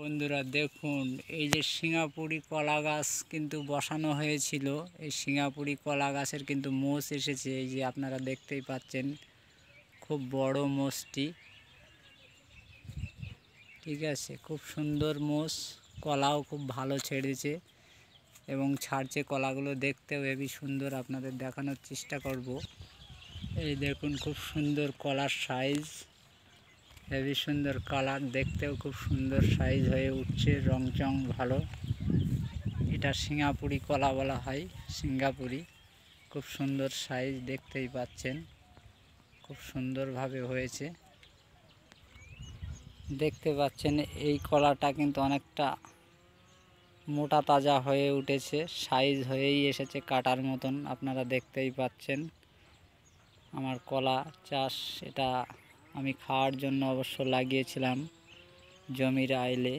বন্ধুরা দেখুন, এই যে সিঙ্গাপুরি কলা গাছ কিন্তু বসানো হয়েছিল। এই সিঙ্গাপুরি কলা গাছের কিন্তু মোষ এসেছে। এই যে আপনারা দেখতেই পাচ্ছেন, খুব বড় মোষটি। ঠিক আছে, খুব সুন্দর মোষ, কলাও খুব ভালো ছেড়েছে এবং ছাড়ছে। কলাগুলো দেখতেও হেবি সুন্দর, আপনাদের দেখানোর চেষ্টা করব। এই দেখুন, খুব সুন্দর কলার সাইজ, হেবি সুন্দর কালার, দেখতেও খুব সুন্দর সাইজ হয়ে উঠছে, রং চং ভালো। এটা সিঙ্গাপুরি কলা বলা হয়, সিঙ্গাপুরি। খুব সুন্দর সাইজ, দেখতেই পাচ্ছেন, খুব সুন্দরভাবে হয়েছে। দেখতে পাচ্ছেন এই কলাটা কিন্তু অনেকটা মোটা তাজা হয়ে উঠেছে, সাইজ হয়েই এসেছে কাটার মতন। আপনারা দেখতেই পাচ্ছেন আমার কলা চাষ, এটা আমি খাওয়ার জন্য অবশ্য লাগিয়েছিলাম জমির আইলে।